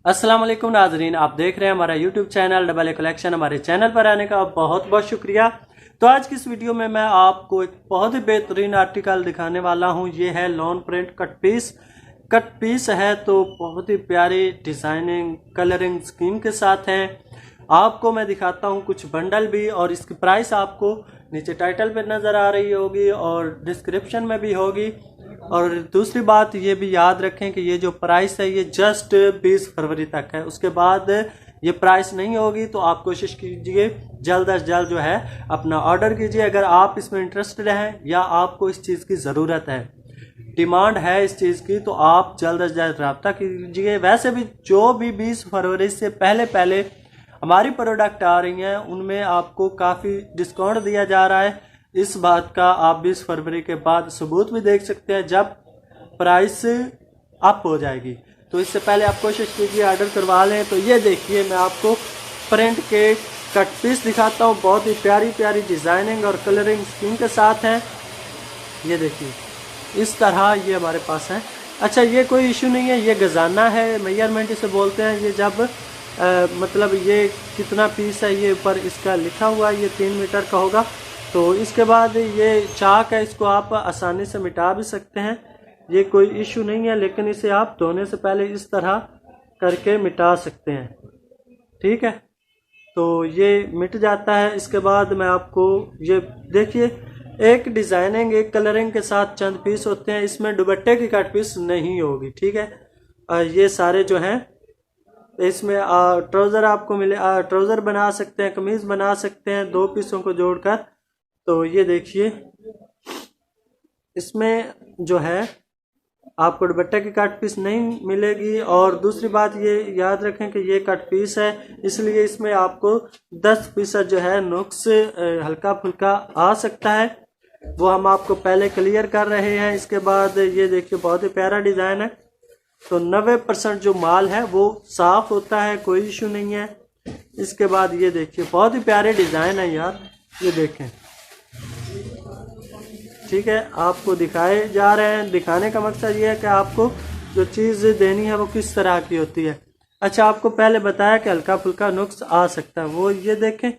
अस्सलाम वालेकुम नाजरीन, आप देख रहे हैं हमारा YouTube channel double a collection. हमारे चैनल पर आने का बहुत बहुत शुक्रिया। तो आज की इस वीडियो में मैं आपको एक बहुत ही बेहतरीन आर्टिकल दिखाने वाला हूं। ये है लॉन प्रिंट कट पीस है, तो बहुत ही प्यारी डिज़ाइनिंग कलरिंग स्कीम के साथ है। आपको मैं दिखाता हूं कुछ बंडल भी, और इसकी प्राइस आपको नीचे टाइटल पर नज़र आ रही होगी और डिस्क्रिप्शन में भी होगी। और दूसरी बात ये भी याद रखें कि ये जो प्राइस है ये जस्ट 20 फरवरी तक है, उसके बाद ये प्राइस नहीं होगी। तो आप कोशिश कीजिए जल्द अज जल्द जो है अपना ऑर्डर कीजिए, अगर आप इसमें इंटरेस्टेड हैं या आपको इस चीज़ की ज़रूरत है, डिमांड है इस चीज़ की, तो आप जल्द अज जल्द रब्ता कीजिए। वैसे भी जो भी 20 फरवरी से पहले पहले हमारी प्रोडक्ट आ रही हैं उनमें आपको काफ़ी डिस्काउंट दिया जा रहा है। इस बात का आप 20 फरवरी के बाद सबूत भी देख सकते हैं जब प्राइस अप हो जाएगी। तो इससे पहले आप कोशिश कीजिए ऑर्डर करवा लें। तो ये देखिए, मैं आपको प्रिंट के कट पीस दिखाता हूँ, बहुत ही प्यारी प्यारी डिज़ाइनिंग और कलरिंग स्कीम के साथ हैं। ये देखिए इस तरह ये हमारे पास है। अच्छा, ये कोई इशू नहीं है, ये गजाना है, मेजरमेंट इसे बोलते हैं। ये जब मतलब ये कितना पीस है ये ऊपर इसका लिखा हुआ है, ये 3 मीटर का होगा। तो इसके बाद ये चाक है, इसको आप आसानी से मिटा भी सकते हैं, ये कोई इशू नहीं है। लेकिन इसे आप धोने से पहले इस तरह करके मिटा सकते हैं, ठीक है। तो ये मिट जाता है। इसके बाद मैं आपको ये देखिए, एक डिज़ाइनिंग एक कलरिंग के साथ चंद पीस होते हैं, इसमें दुपट्टे की कट पीस नहीं होगी, ठीक है। ये सारे जो हैं इसमें ट्राउज़र आपको मिले, ट्राउज़र बना सकते हैं, कमीज़ बना सकते हैं 2 पीसों को जोड़कर। तो ये देखिए, इसमें जो है आपको दुपट्टे की कट पीस नहीं मिलेगी। और दूसरी बात ये याद रखें कि ये कट पीस है, इसलिए इसमें आपको 10% जो है नुक्स हल्का फुल्का आ सकता है, वो हम आपको पहले क्लियर कर रहे हैं। इसके बाद ये देखिए, बहुत ही प्यारा डिज़ाइन है। तो 90% जो माल है वो साफ होता है, कोई इशू नहीं है। इसके बाद ये देखिए, बहुत ही प्यारे डिज़ाइन है यार, ये देखें, ठीक है। आपको दिखाए जा रहे हैं, दिखाने का मकसद ये है कि आपको जो चीज़ देनी है वो किस तरह की होती है। अच्छा, आपको पहले बताया कि हल्का फुल्का नुक्स आ सकता है, वो ये देखें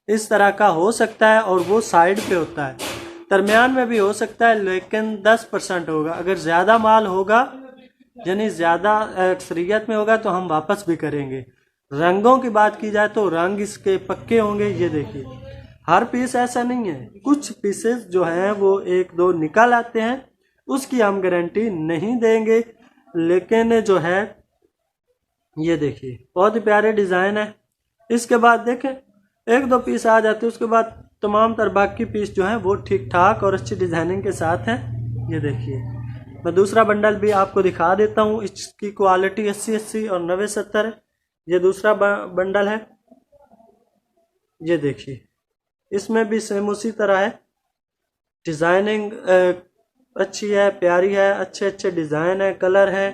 इस तरह का हो सकता है, और वो साइड पे होता है, दरमियान में भी हो सकता है, लेकिन 10% होगा। अगर ज़्यादा माल होगा यानी ज़्यादा अक्सरियत में होगा तो हम वापस भी करेंगे। रंगों की बात की जाए तो रंग इसके पक्के होंगे। ये देखिए, हर पीस ऐसा नहीं है, कुछ पीसेस जो हैं वो 1-2 निकल आते हैं, उसकी हम गारंटी नहीं देंगे। लेकिन जो है ये देखिए, बहुत ही प्यारे डिज़ाइन है। इसके बाद देखें 1-2 पीस आ जाते हैं, उसके बाद तमाम तर बाकी पीस जो हैं वो ठीक ठाक और अच्छी डिज़ाइनिंग के साथ हैं। ये देखिए, मैं दूसरा बंडल भी आपको दिखा देता हूँ, इसकी क्वालिटी 80-80 और 90-70 है। ये दूसरा बंडल है, ये देखिए, इसमें भी सेम उसी तरह है, डिज़ाइनिंग अच्छी है, प्यारी है, अच्छे अच्छे डिज़ाइन है, कलर है।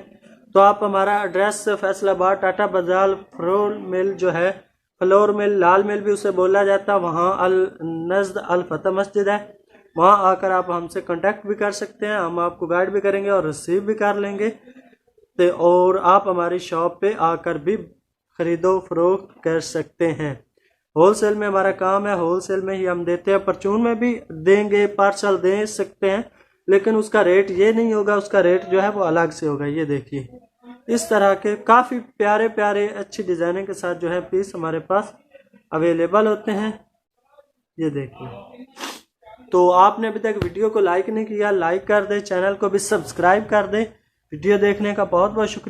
तो आप हमारा एड्रेस फैसलाबाद टाटा बाजार फ्लोर मिल जो है, फ्लोर मिल लाल मिल भी उसे बोला जाता है, वहाँ अल नज़द अल फतह मस्जिद है, वहाँ आकर आप हमसे कांटेक्ट भी कर सकते हैं, हम आपको गाइड भी करेंगे और रिसीव भी कर लेंगे। तो और आप हमारी शॉप पे आकर भी ख़रीदो फरोख्त कर सकते हैं। होलसेल में हमारा काम है, होलसेल में ही हम देते हैं, परचून में भी देंगे, पार्सल दे सकते हैं, लेकिन उसका रेट ये नहीं होगा, उसका रेट जो है वो अलग से होगा। ये देखिए, इस तरह के काफ़ी प्यारे प्यारे अच्छी डिज़ाइनिंग के साथ जो है पीस हमारे पास अवेलेबल होते हैं। ये देखिए, तो आपने अभी तक वीडियो को लाइक नहीं किया, लाइक कर दें, चैनल को भी सब्सक्राइब कर दें। वीडियो देखने का बहुत बहुत शुक्रिया।